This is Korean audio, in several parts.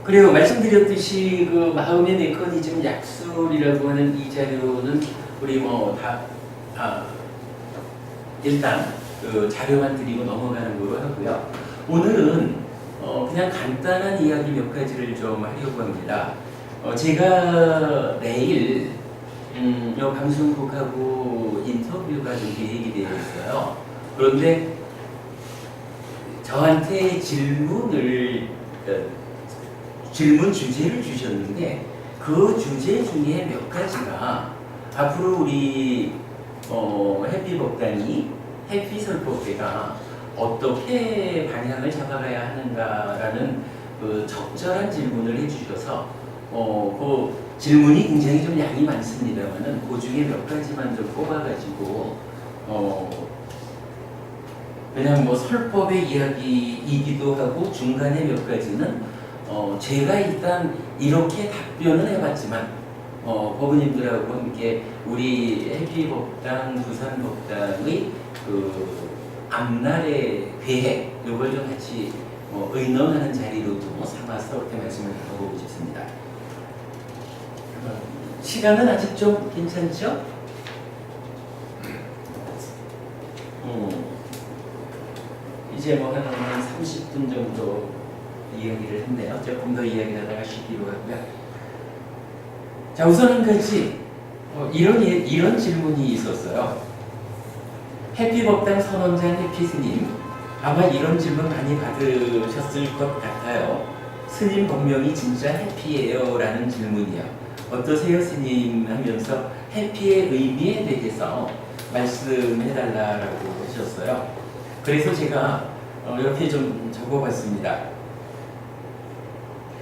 그리고 말씀드렸듯이 그 마음의 메커니즘 약술이라고 하는 이 자료는 우리 일단 그 자료만 드리고 넘어가는 거로 하고요. 오늘은 그냥 간단한 이야기 몇 가지를 좀 하려고 합니다. 제가 내일 요 방송국하고 인터뷰가 좀 계획이 되어 있어요. 그런데 저한테 질문 주제를 주셨는데 그 주제 중에 몇 가지가 앞으로 우리 해피법당이 해피설법회가 어떻게 방향을 잡아가야 하는가라는 그 적절한 질문을 해주셔서 그 질문이 굉장히 좀 양이 많습니다만은 그 중에 몇 가지만 좀 뽑아가지고 그냥 설법의 이야기이기도 하고 중간에 몇 가지는 제가 일단 이렇게 답변을 해봤지만 법원님들하고 함께 우리 해피법당, 부산법당의 그 앞날의 계획 이걸 좀 같이 의논하는 자리로도 삼아서 이렇게 말씀을 드려보고 싶습니다. 시간은 아직 좀 괜찮죠? 이제 한 30분 정도 이야기를 했네요. 조금 더 이야기를 하다가 쉬기로 하고요. 자, 우선 한 가지 이런 질문이 있었어요. 해피법당 선원장 해피스님, 아마 이런 질문 많이 받으셨을 것 같아요. 스님 본명이 진짜 해피예요? 라는 질문이요. 어떠세요 스님? 하면서 해피의 의미에 대해서 말씀해달라고 하셨어요. 그래서 제가 이렇게 좀 적어봤습니다.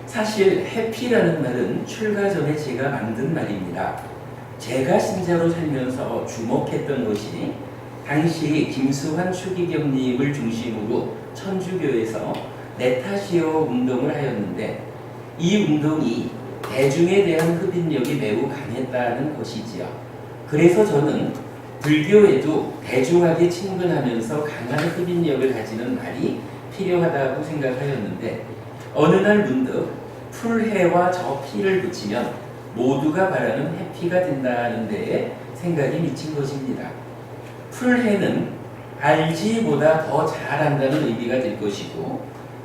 사실 해피라는 말은 출가 전에 제가 만든 말입니다. 제가 신자로 살면서 주목했던 것이 당시 김수환 추기경님을 중심으로 천주교에서 내 탓이요 운동을 하였는데 이 운동이 대중에 대한 흡인력이 매우 강했다는 것이지요. 그래서 저는 불교에도 대중하게 친근하면서 강한 흡인력을 가지는 말이 필요하다고 생각하였는데 어느 날 문득 풀해와 저 피를 붙이면 모두가 바라는 해피가 된다는 데에 생각이 미친 것입니다. 풀해는 알지보다 더 잘한다는 의미가 될 것이고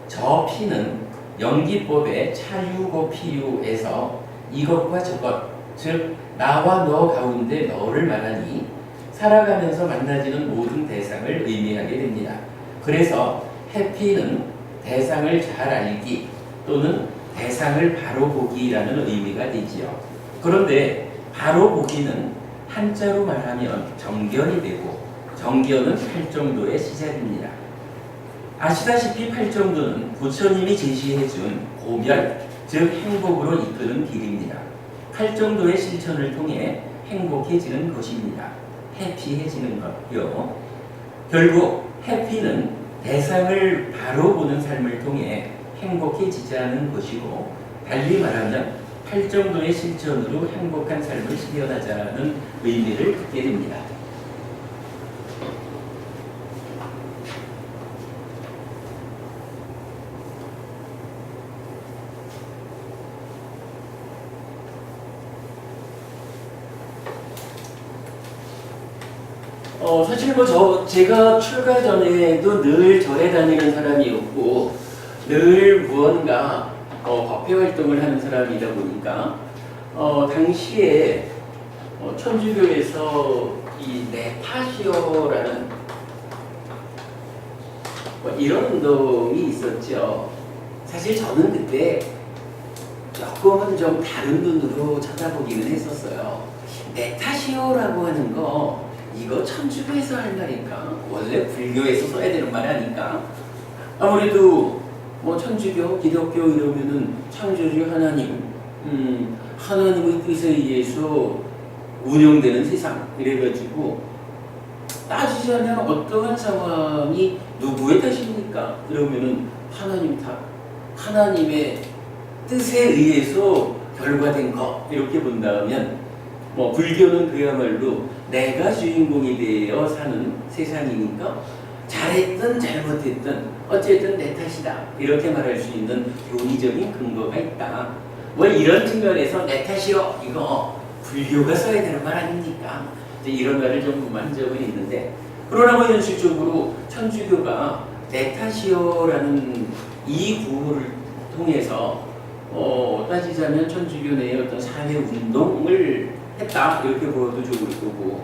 저 피는 연기법의 차유고 피유에서 이것과 저것, 즉 나와 너 가운데 너를 말하니 살아가면서 만나지는 모든 대상을 의미하게 됩니다. 그래서 해피는 대상을 잘 알기 또는 대상을 바로 보기라는 의미가 되지요. 그런데 바로 보기는 한자로 말하면 정견이 되고 정견은 팔정도의 시작입니다. 아시다시피 팔정도는 부처님이 제시해준 고멸, 즉 행복으로 이끄는 길입니다. 팔정도의 실천을 통해 행복해지는 것입니다. 해피해지는 것요. 결국 해피는 대상을 바로 보는 삶을 통해 행복해지자는 것이고 달리 말하면 팔정도의 실천으로 행복한 삶을 실현하자는 의미를 갖게 됩니다. 사실 제가 출가 전에도 늘 절에 다니는 사람이었고 늘 무언가 법회 활동을 하는 사람이다 보니까 당시에 천주교에서 이 네파시오라는 이런 운동이 있었죠. 사실 저는 그때 조금은 좀 다른 눈으로 쳐다보기는 했었어요. 네타시오라고 하는 거 이거 천주교에서 할 말인가? 원래 불교에서 써야 되는 말 아닌가? 아무래도 천주교, 기독교 이러면은 창조주 하나님, 하나님의 뜻에 의해서 운영되는 세상 이래가지고 따지자면 어떠한 상황이 누구의 탓입니까? 그러면은 하나님 탓, 하나님의 뜻에 의해서 결과된 것 이렇게 본다면 불교는 그야말로 내가 주인공이 되어 사는 세상이니까 잘했든 잘못했든 어쨌든 내 탓이다 이렇게 말할 수 있는 교리적인 근거가 있다. 뭐 이런 측면에서 내 탓이요 이거 불교가 써야 되는 말 아닙니까? 이제 이런 말을 좀 한 적은 있는데, 그러나 뭐 현실적으로 천주교가 내 탓이요라는 이 구호를 통해서 따지자면 천주교 내의 어떤 사회 운동을 했다 이렇게 보아도 좋을 거고,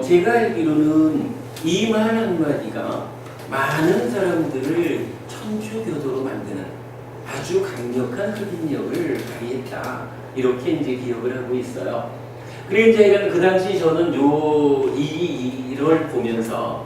제가 알기로는 이 말 한마디가 많은 사람들을 천주교도로 만드는 아주 강력한 흡인력을 발휘했다 이렇게 이제 기억을 하고 있어요. 그래서 제가 그 당시 저는 이걸 보면서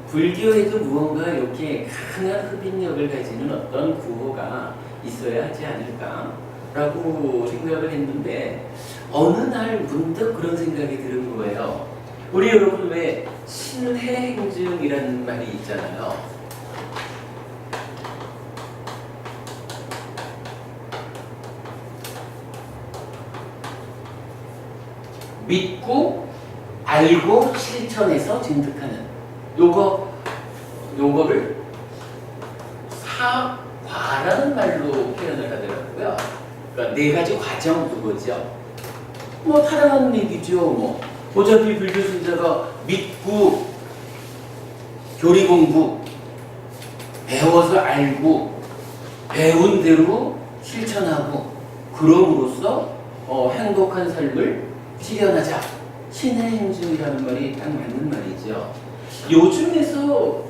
불교에도 무언가 이렇게 강한 흡인력을 가지는 어떤 구호가 있어야 하지 않을까라고 생각을 했는데, 어느 날 문득 그런 생각이 드는 거예요. 우리 여러분 왜 신해행증이라는 말이 있잖아요. 믿고 알고 실천해서 증득하는 요거를 사과라는 말로 표현을 하더라고요. 그러니까 네 가지 과정 그거죠. 뭐 타당한 얘기죠. 뭐 어차피 불교 신자가 믿고 교리 공부 배워서 알고 배운 대로 실천하고 그럼으로써 행복한 삶을 실현하자. 신의 행증이라는 말이 딱 맞는 말이죠. 요즘에서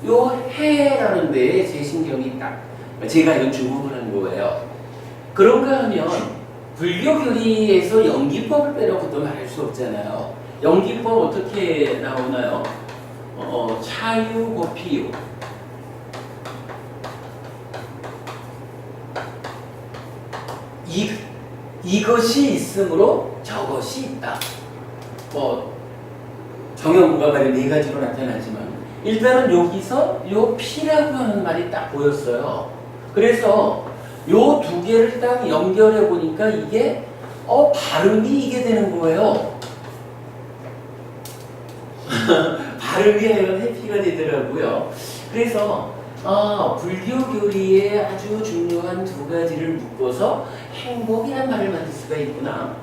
요 해라는 데에 제 신경이 딱 제가 이건 주목을 한 거예요. 그런가 하면 불교 교리에서 연기법을 빼놓고 또 말할 수 없잖아요. 연기법 어떻게 나오나요? 차유고피유. 이것이 있으므로 저것이 있다. 정형부가 말이 네 가지로 나타나지만 일단은 여기서 요 피라고 하는 말이 딱 보였어요. 그래서 요 두 개를 딱 연결해 보니까 이게 발음이 이게 되는 거예요. 발음이 하여간 해피가 되더라고요. 그래서 불교 교리에 아주 중요한 두 가지를 묶어서 행복이란 말을 만들 수가 있구나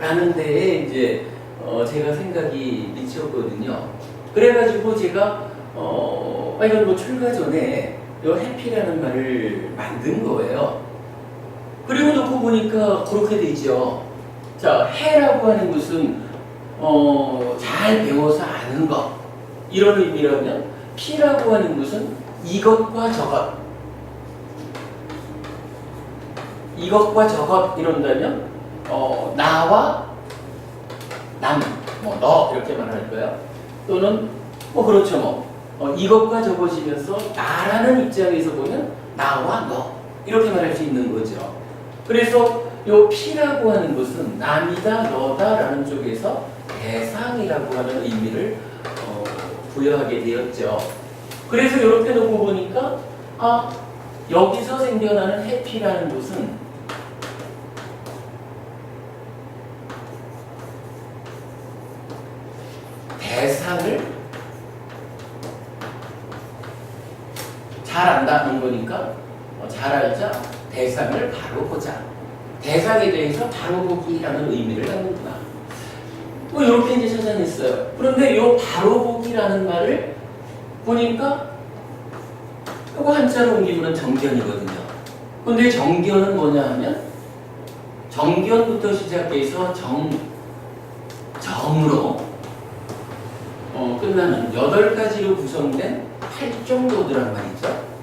라는 데에 이제 제가 생각이 미쳤거든요. 그래가지고 제가 이건 뭐 출가 전에 요 해피라는 말을 만든 거예요. 그리고 놓고 보니까 그렇게 되죠. 자, 해라고 하는 것은 잘 배워서 아는 것 이런 의미라면, 피라고 하는 것은 이것과 저것 이런다면 나와 남, 너 이렇게 말할까요? 또는 그렇죠. 이것과 저것이면서 나라는 입장에서 보면 나와 너 이렇게 말할 수 있는 거죠. 그래서 요 피라고 하는 것은 남이다 너다 라는 쪽에서 대상이라고 하는 의미를 부여하게 되었죠. 그래서 이렇게 놓고 보니까 여기서 생겨나는 해피라는 것은 대상을 잘 안다는 거니까 잘 알자 대상을 바로 보자. 대상에 대해서 바로 보기라는 의미를 갖는구나. 이렇게 이제 찾아냈어요. 그런데 요 바로 보기라는 말을 보니까 이거 한자로 옮기면 정견이거든요. 근데 정견은 뭐냐 하면 정견부터 시작해서 정으로 끝나는 8가지로 구성된 8정도더란 말이죠.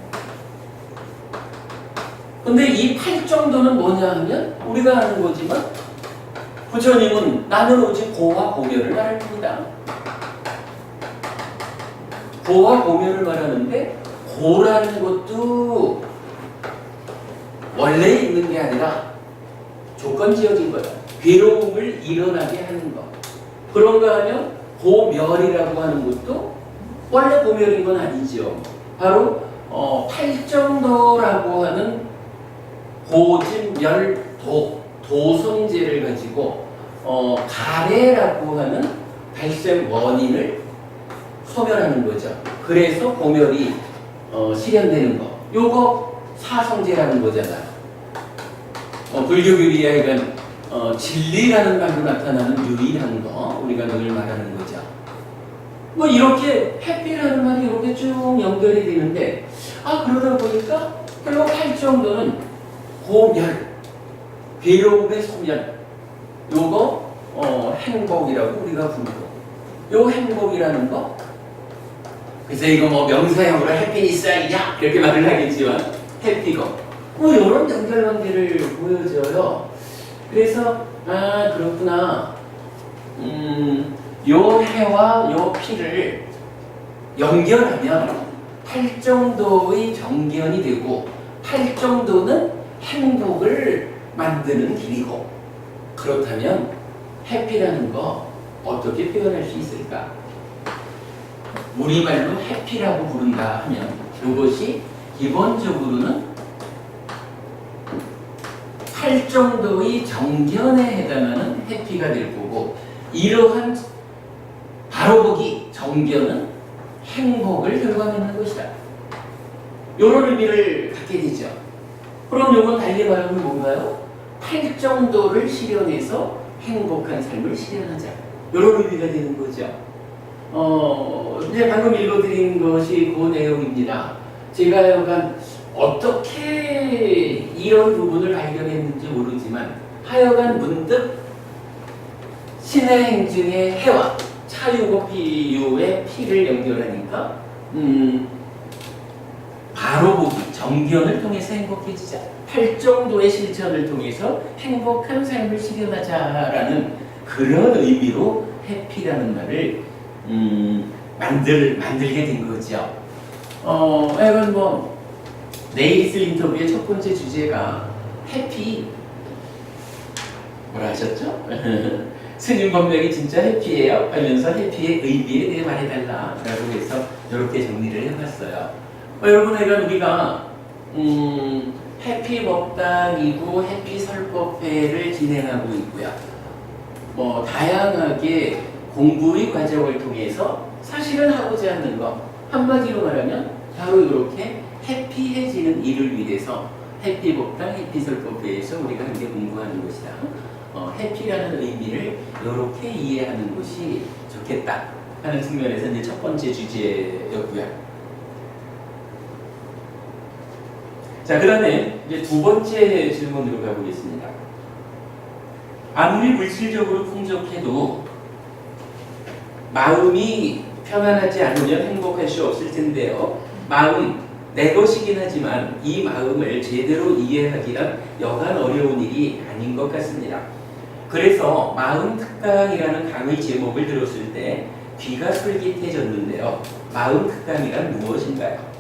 근데 이 8정도는 뭐냐 하면 우리가 아는 거지만 부처님은 나는 오직 고와 고멸을 말할 뿐이다. 고와 고멸을 말하는데 고라는 것도 원래 있는 게 아니라 조건지어진 거다. 괴로움을 일어나게 하는 것. 그런가 하면 고멸이라고 하는 것도 원래 고멸인 건 아니죠. 바로 팔정도라고 하는 고진멸도 도성제를 가지고 가래라고 하는 발생 원인을 소멸하는 거죠. 그래서 고멸이 실현되는 거. 요거 사성제라는 거잖아요. 불교교리에 이건 진리라는 말로 나타나는 유일한 거 우리가 늘 말하는 거죠. 뭐 이렇게 해피라는 말이 이렇게 쭉 연결이 되는데 그러다 보니까 결국 할 정도는 고멸, 괴로움의 소멸, 요거 행복이라고 우리가 부르고 요 행복이라는 거 그래서 이거 뭐 명사형으로 해피니스 아니냐 이렇게 말을 하겠지만 해피고 뭐 이런 연결관계를 보여줘요. 그래서 그렇구나. 요 해와 요 피를 연결하면 팔 정도의 정견이 되고 팔 정도는 행복을 만드는 길이고 그렇다면 해피라는 거 어떻게 표현할 수 있을까? 우리말로 해피라고 부른다 하면 이것이 기본적으로는 팔 정도의 정견에 해당하는 해피가 될 거고 이러한 바로보기 정견은 행복을 결과맺는 것이다. 이런 의미를 갖게 되죠. 그럼 이건 달리 말하면 뭔가요? 팔 정도를 실현해서 행복한 삶을 실현하자. 이런 의미가 되는 거죠. 이제 방금 읽어드린 것이 그 내용입니다. 제가 약간 어떻게 이런 부분을 발견했는지 모르지만 하여간 문득 신의 행증의 해와 차유고 피유의 피를 연결하니까 바로 보기, 정견을 통해서 행복해지자. 팔 정도의 실천을 통해서 행복한 삶을 실현하자라는 그런 의미로 해피라는 말을 만들게 된 거죠. 약간 뭐 내일 있을 인터뷰의 첫 번째 주제가 해피 뭐라 하셨죠? 스님 법명이 진짜 해피예요? 하면서 해피의 의미에 대해 말해달라 라고 해서 이렇게 정리를 해봤어요. 여러분 약간 우리가 해피 먹당이고 해피 설법회를 진행하고 있고요. 뭐 다양하게 공부의 과정을 통해서 사실은 하고자 하는 거 한마디로 말하면 바로 이렇게 해피해지는 일을 위해서 해피 먹당, 해피 설법회에서 우리가 함께 공부하는 것이다. 해피라는 의미를 이렇게 이해하는 것이 좋겠다 하는 측면에서 이제 첫 번째 주제였고요. 자, 그 다음에 이제 두 번째 질문으로 가보겠습니다. 아무리 물질적으로 풍족해도 마음이 편안하지 않으면 행복할 수 없을 텐데요. 마음, 내 것이긴 하지만 이 마음을 제대로 이해하기란 여간 어려운 일이 아닌 것 같습니다. 그래서 마음 특강이라는 강의 제목을 들었을 때 귀가 솔깃해졌는데요. 마음 특강이란 무엇인가요?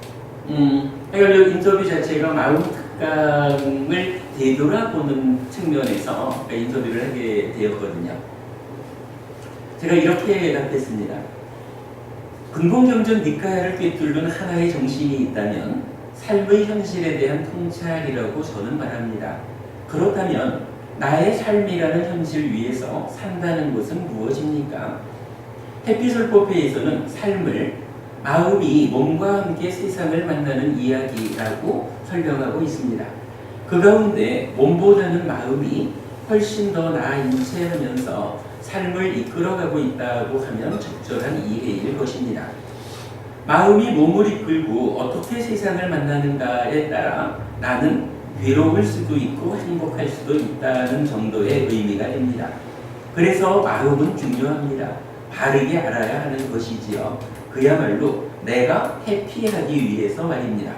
그러니까 인터뷰 자체가 마음 특강을 되돌아보는 측면에서 인터뷰를 하게 되었거든요. 제가 이렇게 답했습니다. 근본경전 니까야를 꿰뚫는 하나의 정신이 있다면 삶의 현실에 대한 통찰이라고 저는 말합니다. 그렇다면 나의 삶이라는 현실 위에서 산다는 것은 무엇입니까? 해피설법회에서는 삶을 마음이 몸과 함께 세상을 만나는 이야기라고 설명하고 있습니다. 그 가운데 몸보다는 마음이 훨씬 더 나아 인체하면서 삶을 이끌어가고 있다고 하면 적절한 이해일 것입니다. 마음이 몸을 이끌고 어떻게 세상을 만나는가에 따라 나는 괴로울 수도 있고 행복할 수도 있다는 정도의 의미가 됩니다. 그래서 마음은 중요합니다. 바르게 알아야 하는 것이지요. 그야말로 내가 해피하기 위해서 말입니다.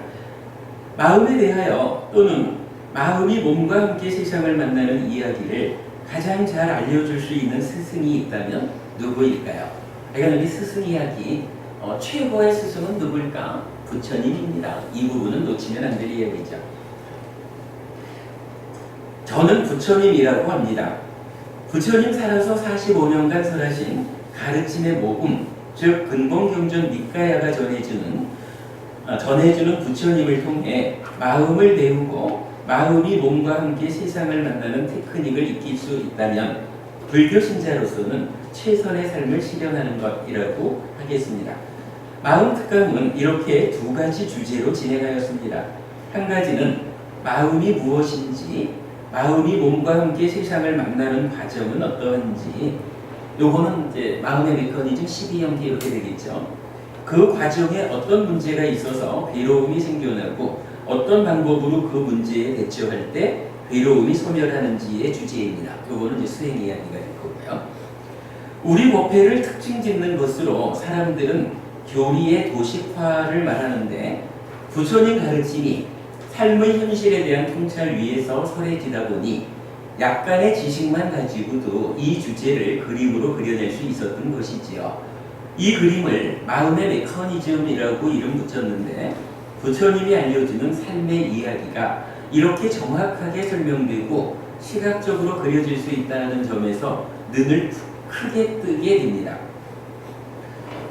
마음에 대하여 또는 마음이 몸과 함께 세상을 만나는 이야기를 가장 잘 알려줄 수 있는 스승이 있다면 누구일까요? 그러니까 우리 스승 이야기 최고의 스승은 누굴까? 부처님입니다. 이 부분은 놓치면 안 될 이야기죠. 저는 부처님이라고 합니다. 부처님 살아서 45년간 설하신 가르침의 모금, 즉 근본경전 니까야가 전해주는 부처님을 통해 마음을 배우고 마음이 몸과 함께 세상을 만나는 테크닉을 익힐 수 있다면 불교 신자로서는 최선의 삶을 실현하는 것이라고 하겠습니다. 마음 특강은 이렇게 두 가지 주제로 진행하였습니다. 한 가지는 마음이 무엇인지, 마음이 몸과 함께 세상을 만나는 과정은 어떠한지, 요거는 이제 마음의 메커니즘 12형태 이렇게 되겠죠. 그 과정에 어떤 문제가 있어서 괴로움이 생겨나고 어떤 방법으로 그 문제에 대처할 때 괴로움이 소멸하는지의 주제입니다. 요거는 이제 수행 이야기가 될 거고요. 우리 법회를 특징 짓는 것으로 사람들은 교리의 도식화를 말하는데, 부처님 가르침이 삶의 현실에 대한 통찰 위에서 설해지다 보니 약간의 지식만 가지고도 이 주제를 그림으로 그려낼 수 있었던 것이지요. 이 그림을 마음의 메커니즘이라고 이름 붙였는데, 부처님이 알려주는 삶의 이야기가 이렇게 정확하게 설명되고 시각적으로 그려질 수 있다는 점에서 눈을 크게 뜨게 됩니다.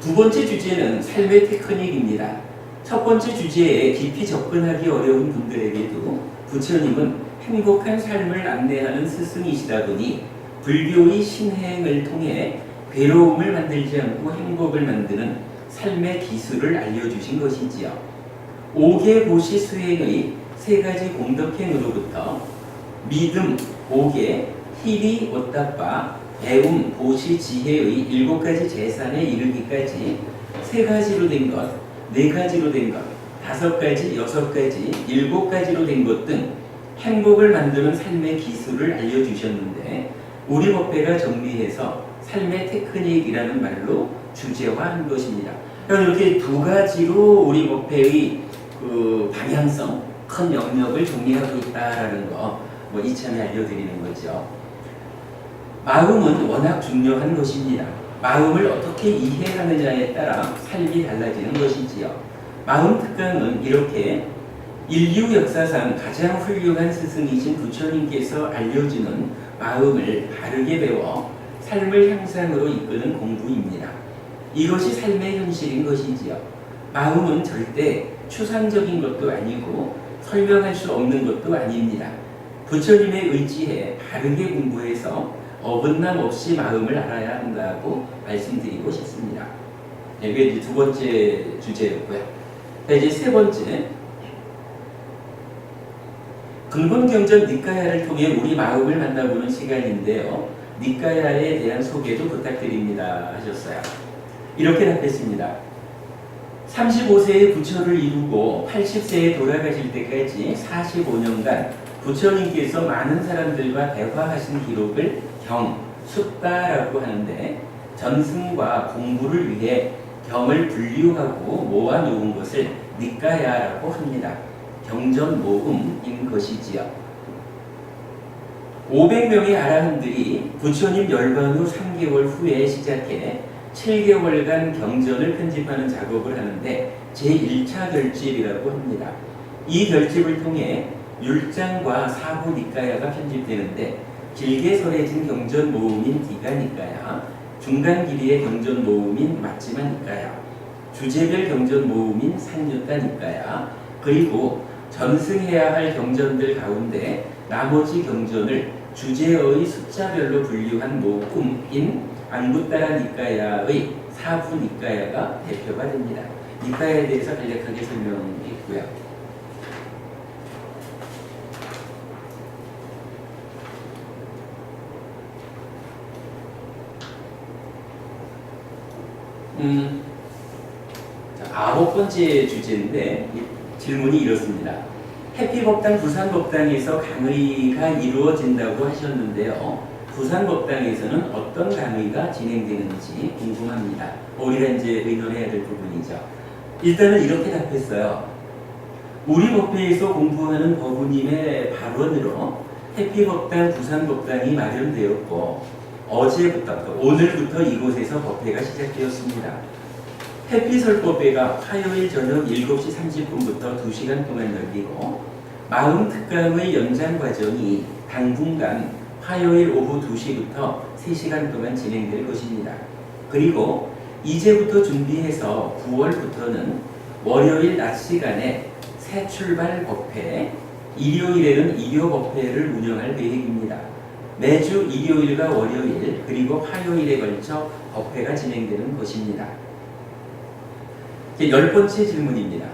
두 번째 주제는 삶의 테크닉입니다. 첫 번째 주제에 깊이 접근하기 어려운 분들에게도 부처님은 행복한 삶을 안내하는 스승이시다 보니 불교의 신행을 통해 괴로움을 만들지 않고 행복을 만드는 삶의 기술을 알려주신 것이지요. 5개 보시 수행의 세 가지 공덕행으로부터 믿음, 보계, 희비, 오따빠, 배움, 보시, 지혜의 7가지 재산에 이르기까지 3가지로 된 것, 4가지로 된 것, 5가지, 6가지, 7가지로 된 것 등 행복을 만드는 삶의 기술을 알려주셨는데, 우리 법회가 정리해서 삶의 테크닉이라는 말로 주제화한 것입니다. 이렇게 두 가지로 우리 법회의 그 방향성, 큰 영역을 정리하고 있다라는 거 이참에 알려드리는 거죠. 마음은 워낙 중요한 것입니다. 마음을 어떻게 이해하느냐에 따라 삶이 달라지는 것이지요. 마음 특강은 이렇게 인류 역사상 가장 훌륭한 스승이신 부처님께서 알려주는 마음을 바르게 배워 삶을 향상으로 이끄는 공부입니다. 이것이 삶의 현실인 것이지요. 마음은 절대 추상적인 것도 아니고 설명할 수 없는 것도 아닙니다. 부처님의 의지에 바르게 공부해서 어긋남 없이 마음을 알아야 한다고 말씀드리고 싶습니다. 이게 이제 두 번째 주제였고요. 이제 세 번째, 근본경전 니까야를 통해 우리 마음을 만나보는 시간인데요. 니까야에 대한 소개도 부탁드립니다 하셨어요. 이렇게 답했습니다. 35세에 부처를 이루고 80세에 돌아가실 때까지 45년간 부처님께서 많은 사람들과 대화하신 기록을 경, 숫다라고 하는데, 전승과 공부를 위해 경을 분류하고 모아놓은 것을 니까야라고 합니다. 경전 모음인 것이지요. 500명의 아라한들이 부처님 열반 후 3개월 후에 시작해 7개월간 경전을 편집하는 작업을 하는데 제1차 결집이라고 합니다. 이 결집을 통해 율장과 사부 니까야가 편집되는데, 길게 설해진 경전 모음인 디가 니까야, 중간 길이의 경전 모음인 마지막 니까야, 주제별 경전 모음인 상류타 니까야, 그리고 전승해야 할 경전들 가운데 나머지 경전을 주제의 숫자별로 분류한 모음인 안구따라 니까야의 사부 니까야가 대표가 됩니다. 니까야에 대해서 간략하게 설명했고요. 자, 9번째 주제인데 질문이 이렇습니다. 해피법당 부산법당에서 강의가 이루어진다고 하셨는데요. 부산법당에서는 어떤 강의가 진행되는지 궁금합니다. 우리가 이제 의논해야 될 부분이죠. 일단은 이렇게 답했어요. 우리 법회에서 공부하는 법우님의 발언으로 해피법당 부산법당이 마련되었고, 어제부터, 오늘부터 이곳에서 법회가 시작되었습니다. 해피설법회가 화요일 저녁 7시 30분부터 2시간 동안 열리고, 마음 특강의 연장 과정이 당분간 화요일 오후 2시부터 3시간 동안 진행될 것입니다. 그리고 이제부터 준비해서 9월부터는 월요일 낮 시간에 새 출발 법회, 일요일에는 일요 법회를 운영할 계획입니다. 매주 일요일과 월요일 그리고 화요일에 걸쳐 법회가 진행되는 것입니다. 이제 10번째 질문입니다.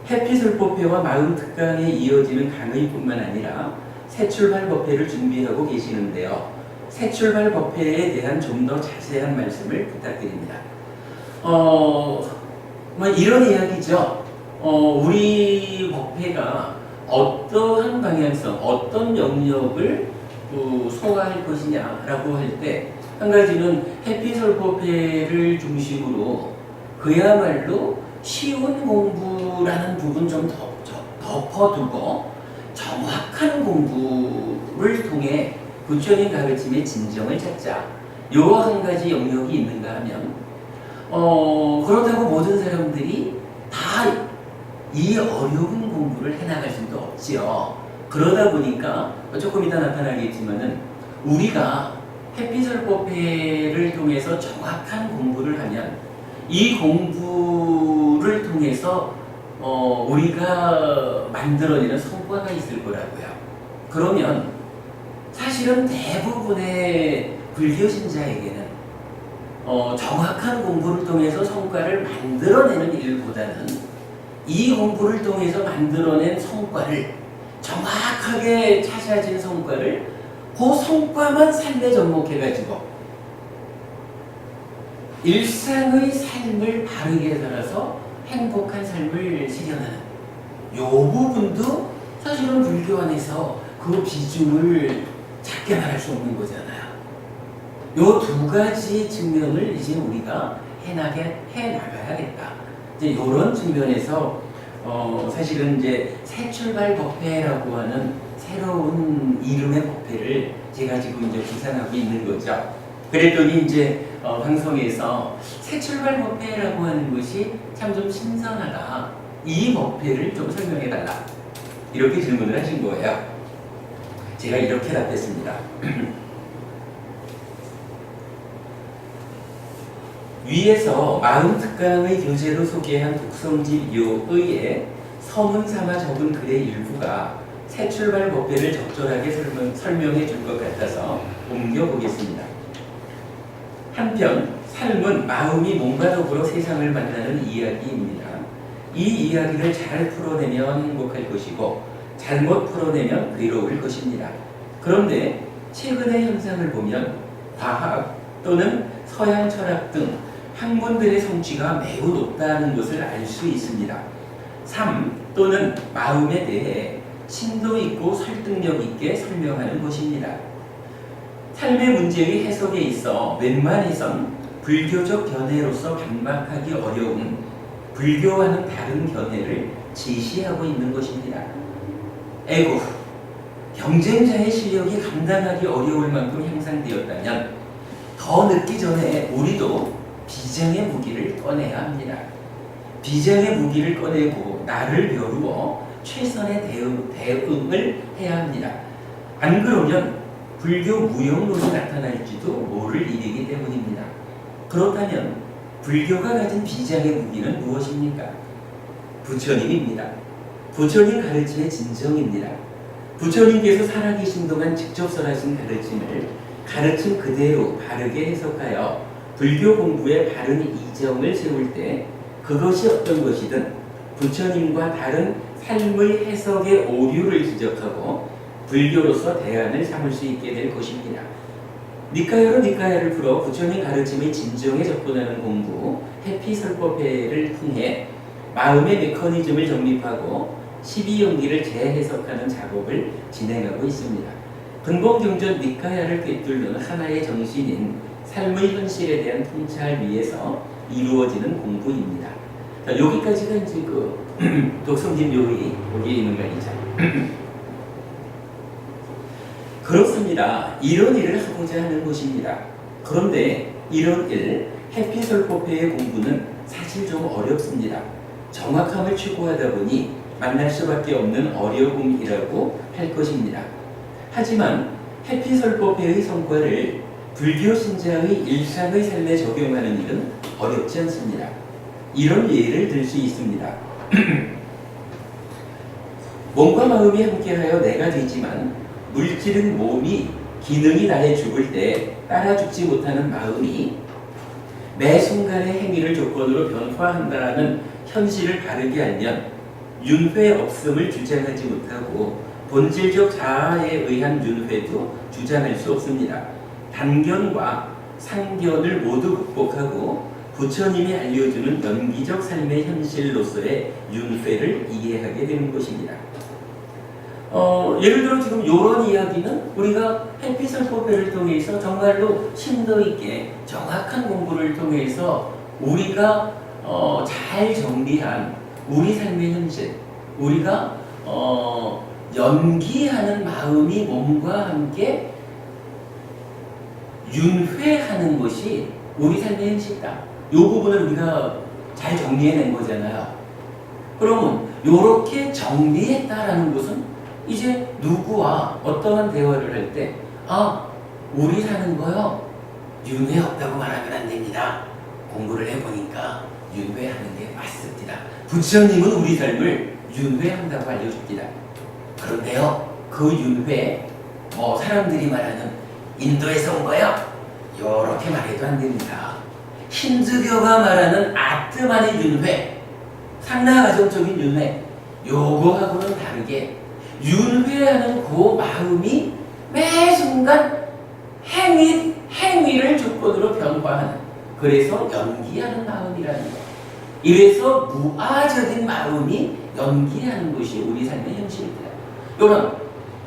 해피술법회와 마음 특강에 이어지는 강의뿐만 아니라 새 출발 법회를 준비하고 계시는데요. 새 출발 법회에 대한 좀 더 자세한 말씀을 부탁드립니다. 이런 이야기죠. 우리 법회가 어떠한 방향성, 어떤 영역을 소화할 것이냐라고 할 때 한 가지는 해피솔법회를 중심으로 그야말로 쉬운 공부라는 부분 좀 덮어두고 정확한 공부를 통해 부처님 가르침의 진정을 찾자. 요 한 가지 영역이 있는가 하면 그렇다고 모든 사람들이 다 이 어려운 공부를 해나갈 수도 없지요. 그러다 보니까 조금 이따 나타나겠지만은 우리가 해피설법회를 통해서 정확한 공부를 하면 이 공부를 통해서 우리가 만들어내는 성과가 있을 거라고요. 그러면 사실은 대부분의 불교 신자에게는 정확한 공부를 통해서 성과를 만들어내는 일보다는 이 공부를 통해서 만들어낸 성과를 정확하게 찾아진 성과를 그 성과만 삶에 접목해가지고 일상의 삶을 바르게 살아서 행복한 삶을 실현하는 이 부분도 사실은 불교 안에서 그 비중을 작게 말할 수 없는 거잖아요. 이 두 가지 측면을 이제 우리가 해나가야겠다. 이제 이런 측면에서 사실은 이제 새 출발 법회라고 하는 새로운 이름의 법회를 제가 지금 이제 구상하고 있는 거죠. 그랬더니 이제 방송에서 새 출발 법회라고 하는 것이 참 좀 신선하다. 이 법회를 좀 설명해 달라. 이렇게 질문을 하신 거예요. 제가 이렇게 답했습니다. 위에서 마음 특강의 교재로 소개한 독성집 요의의 서문삼아 적은 글의 일부가 새 출발 법회를 적절하게 설명해 줄 것 같아서 옮겨보겠습니다. 한편 삶은 마음이 몸과 더불어 세상을 만나는 이야기입니다. 이 이야기를 잘 풀어내면 행복할 것이고 잘못 풀어내면 괴로울 것입니다. 그런데 최근의 현상을 보면 과학 또는 서양 철학 등 학문들의 성취가 매우 높다는 것을 알 수 있습니다. 삶 또는 마음에 대해 심도 있고 설득력 있게 설명하는 것입니다. 삶의 문제의 해석에 있어 웬만해선 불교적 견해로서 반박하기 어려운 불교와는 다른 견해를 제시하고 있는 것입니다. 에고, 경쟁자의 실력이 감당하기 어려울 만큼 향상되었다면 더 늦기 전에 우리도 비장의 무기를 꺼내야 합니다. 비장의 무기를 꺼내고 나를 겨루어 최선의 대응을 해야 합니다. 안 그러면 불교 무용론이 나타날지도 모를 일이기 때문입니다. 그렇다면 불교가 가진 비장의 무기는 무엇입니까? 부처님입니다. 부처님 가르침의 진정입니다. 부처님께서 살아계신 동안 직접 설하신 가르침을 가르침 그대로 바르게 해석하여 불교 공부에 바른 이정을 세울 때 그것이 어떤 것이든 부처님과 다른 삶의 해석의 오류를 지적하고 불교로서 대안을 삼을 수 있게 될 것입니다. 니카야로 니카야를 풀어 부처님 가르침의 진정에 접근하는 공부 해피설법회를 통해 마음의 메커니즘을 정립하고 12용기를 재해석하는 작업을 진행하고 있습니다. 근본경전 니카야를 꿰뚫는 하나의 정신인 삶의 현실에 대한 통찰 위에서 이루어지는 공부입니다. 자, 여기까지가 이제 독성집 요의 여기에 있는 말이죠. 그렇습니다. 이런 일을 하고자 하는 것입니다. 그런데 이런 일, 해피설법회의 공부는 사실 좀 어렵습니다. 정확함을 추구하다 보니 만날 수밖에 없는 어려움이라고 할 것입니다. 하지만 해피설법회의 성과를 불교 신자의 일상의 삶에 적용하는 일은 어렵지 않습니다. 이런 예를 들 수 있습니다. 몸과 마음이 함께하여 내가 되지만 물질은 몸이 기능이 다해 죽을 때 따라 죽지 못하는 마음이 매 순간의 행위를 조건으로 변화한다는 현실을 바르게 알면 윤회 없음을 주장하지 못하고 본질적 자아에 의한 윤회도 주장할 수 없습니다. 단견과 상견을 모두 극복하고 부처님이 알려주는 연기적 삶의 현실로서의 윤회를 이해하게 되는 것입니다. 예를 들어 지금 이런 이야기는 우리가 해피설법회를 통해서 정말로 심도 있게 정확한 공부를 통해서 우리가 잘 정리한 우리 삶의 현실, 우리가 연기하는 마음이 몸과 함께 윤회하는 것이 우리 삶의 현실이다. 이 부분을 우리가 잘 정리해낸 거잖아요. 그러면 이렇게 정리했다라는 것은 이제 누구와 어떠한 대화를 할 때 우리 사는 거요 윤회 없다고 말하면 안 됩니다. 공부를 해보니까 윤회하는 게 맞습니다. 부처님은 우리 삶을 윤회한다고 알려줍니다. 그런데요, 그 윤회 사람들이 말하는 인도에서 온 거요 이렇게 말해도 안 됩니다. 힌두교가 말하는 아트만의 윤회, 상나가정적인 윤회, 요거하고는 다르게 윤회하는 그 마음이 매 순간 행위를 조건으로 변화하는, 그래서 연기하는 마음이라는 거. 이래서 무아적인 마음이 연기하는 것이 우리 삶의 현실입니다. 이런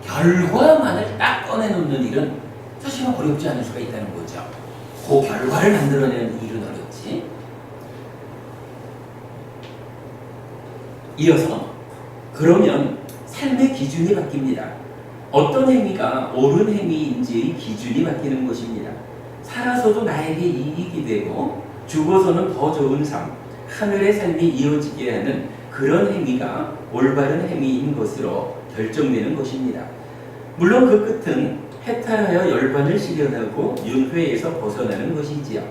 결과만을 딱 꺼내놓는 일은 사실은 어렵지 않을 수가 있다는 거죠. 그 결과를 만들어내는 일은 어렵지. 이어서 그러면 삶의 기준이 바뀝니다. 어떤 행위가 옳은 행위인지의 기준이 바뀌는 것입니다. 살아서도 나에게 이익이 되고 죽어서는 더 좋은 삶, 하늘의 삶이 이어지게 하는 그런 행위가 올바른 행위인 것으로 결정되는 것입니다. 물론 그 끝은 해탈하여 열반을 실현하고 윤회에서 벗어나는 것이지요.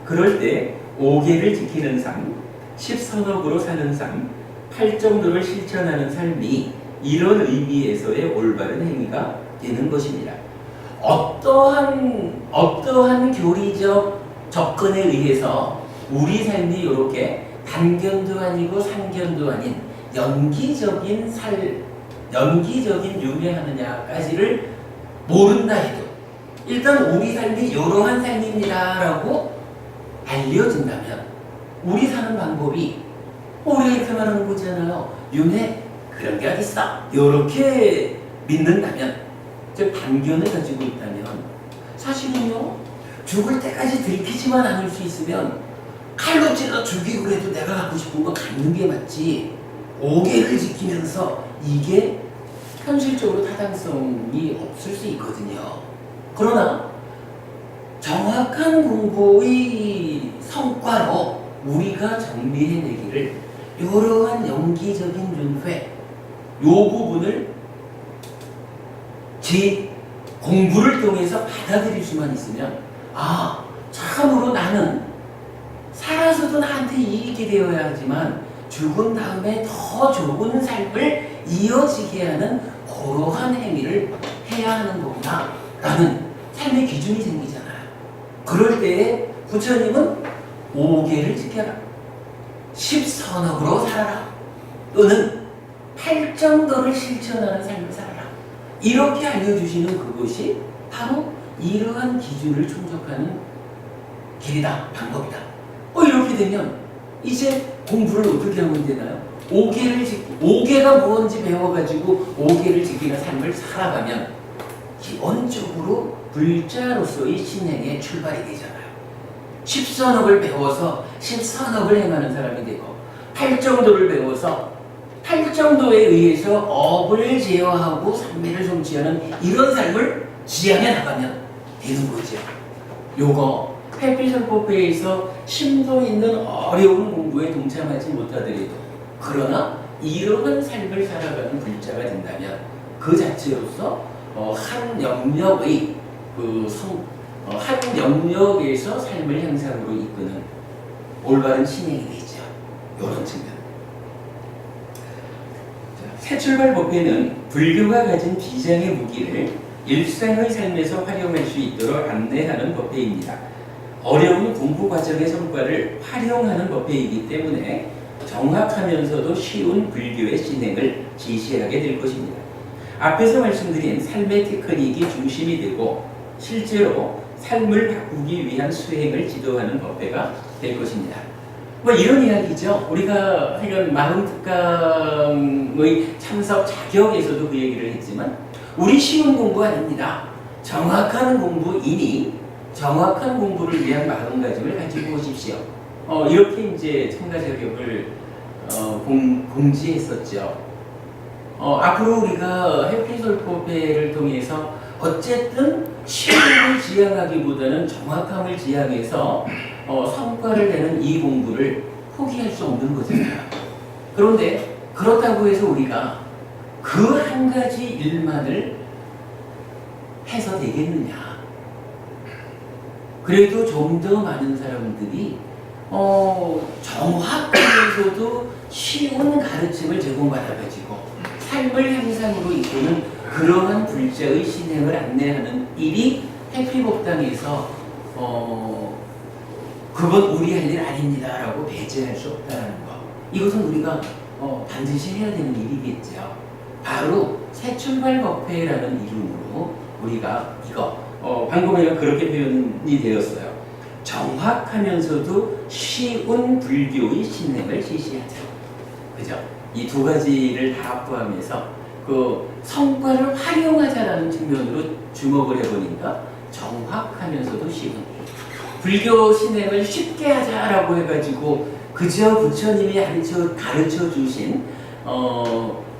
그럴 때 5계를 지키는 삶, 10선업으로 사는 삶, 8정도를 실천하는 삶이 이런 의미에서의 올바른 행위가 되는 것입니다. 어떠한 교리적 접근에 의해서 우리 삶이 이렇게 단견도 아니고 상견도 아닌 연기적인 윤회하느냐까지를 모른다 해도 일단 우리 삶이 이러한 삶입니다 라고 알려진다면 우리 사는 방법이 우리가 이렇게 말하는 거잖아요. 윤회 그런 게 어딨어? 이렇게 믿는다면, 즉 단견을 가지고 있다면 사실은요 죽을 때까지 들키지만 않을 수 있으면 칼로 찔러 죽이고 그래도 내가 갖고 싶은 거 갖는 게 맞지, 5계를 지키면서 이게 현실적으로 타당성이 없을 수 있거든요. 그러나 정확한 공부의 성과로 우리가 정리해내기를 이러한 연기적인 윤회, 이 부분을 제 공부를 통해서 받아들일 수만 있으면 참으로 나는 살아서도 나한테 이익이 되어야 하지만 죽은 다음에 더 좋은 삶을 이어지게 하는 그러한 행위를 해야 하는 거구나 라는 삶의 기준이 생기잖아요. 그럴 때에 부처님은 5계를 지켜라, 10선업으로 살아라, 또는 8정도를 실천하는 삶을 살아라, 이렇게 알려주시는 그것이 바로 이러한 기준을 충족하는 길이다, 방법이다. 이렇게 되면 이제 공부를 어떻게 하면 되나요? 5계가 뭔지 배워가지고 5계를 지키는 삶을 살아가면 기본적으로 불자로서의 신행의 출발이 되잖아요. 10선업을 배워서 10선업을 행하는 사람이 되고 8정도를 배워서 8정도에 의해서 업을 제어하고 삼매를 성취하는 이런 삶을 지향해 나가면 되는 거죠. 요거 해피설법회에서 심도 있는 어려운 공부에 동참하지 못하더라도 그러나 이러한 삶을 살아가는 불자가 된다면 그 자체로서 한 영역의 한 영역에서 삶을 향상으로 이끄는 올바른 신행이 되죠. 이런 측면. 새 출발 법회는 불교가 가진 비장의 무기를 일상의 삶에서 활용할 수 있도록 안내하는 법회입니다. 어려운 공부 과정의 성과를 활용하는 법회이기 때문에 정확하면서도 쉬운 불교의 진행을 지시하게 될 것입니다. 앞에서 말씀드린 삶의 테크닉이 중심이 되고 실제로 삶을 바꾸기 위한 수행을 지도하는 법회가 될 것입니다. 뭐 이런 이야기죠. 우리가 이런 마흔특강의 참석 자격에서도 그 얘기를 했지만 우리 쉬운 공부 아닙니다. 정확한 공부이니 정확한 공부를 위한 마음가짐을 가지고 오십시오. 이렇게 이제 참가 자격을 공지했었죠. 앞으로 우리가 해피솔법회를 통해서 어쨌든 쉬움을 지향하기보다는 정확함을 지향해서 성과를 내는 이 공부를 포기할 수 없는 거잖아요. 그런데 그렇다고 해서 우리가 그 한 가지 일만을 해서 되겠느냐? 그래도 좀 더 많은 사람들이 정확하면서도 쉬운 가르침을 제공받아가지고 삶을 향상으로 이끄는 그러한 불자의 신행을 안내하는 일이 해피법당에서 그건 우리 할 일 아닙니다 라고 배제할 수 없다는 거. 이것은 우리가 반드시 해야 되는 일이겠죠. 바로 새출발법회라는 이름으로 우리가 이거 방금에 그렇게 표현이 되었어요. 정확하면서도 쉬운 불교의 신행을 지시하자. 그죠? 이 두 가지를 다 포함해서 그 성과를 활용하자라는 측면으로 주목을 해보니까 정확하면서도 쉬운 불교 신행을 쉽게 하자라고 해가지고 그저 부처님이 가르쳐 주신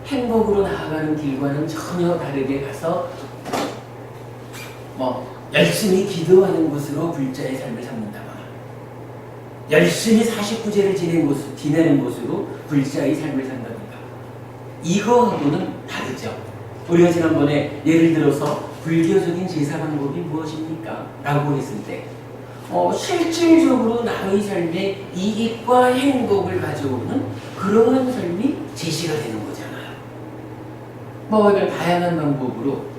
행복으로 나아가는 길과는 전혀 다르게 가서 열심히 기도하는 것으로 불자의 삶을 삼는다거나 열심히 49제를 지내는 것으로 불자의 삶을 산다든가 이거하고는 다르죠. 우리가 지난번에 예를 들어서 불교적인 제사 방법이 무엇입니까? 라고 했을 때 실질적으로 나의 삶에 이익과 행복을 가져오는 그러한 삶이 제시가 되는 거잖아요. 이런 다양한 방법으로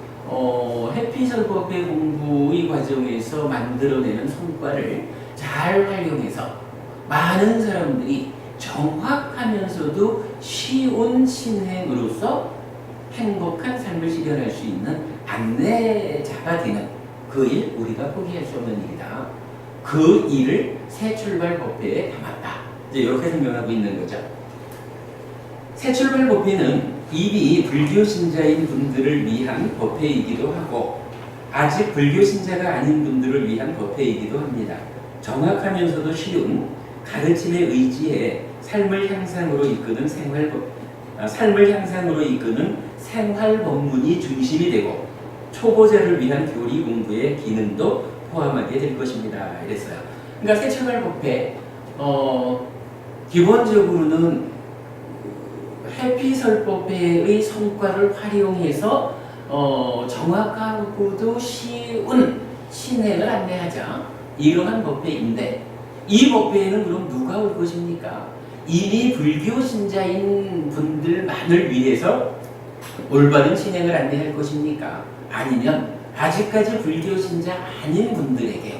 해피설법의 공부의 과정에서 만들어내는 성과를 잘 활용해서 많은 사람들이 정확하면서도 쉬운 신행으로서 행복한 삶을 실현할 수 있는 안내자가 되는 그 일 우리가 포기할 수 없는 일이다. 그 일을 새출발법회에 담았다. 이제 이렇게 설명하고 있는 거죠. 새출발법회는 이미 불교 신자인 분들을 위한 법회이기도 하고 아직 불교 신자가 아닌 분들을 위한 법회이기도 합니다. 정확하면서도 쉬운 가르침에 의지해 삶을 향상으로 이끄는 생활 법문이 중심이 되고 초보자를 위한 교리 공부의 기능도 포함하게 될 것입니다. 이랬어요. 그러니까 새출발법회 기본적으로는 해피설법회의 성과를 활용해서 정확하고도 쉬운 신행을 안내하자 이러한 법회인데 이 법회에는 그럼 누가 올 것입니까? 이미 불교 신자인 분들만을 위해서 올바른 신행을 안내할 것입니까? 아니면 아직까지 불교 신자 아닌 분들에게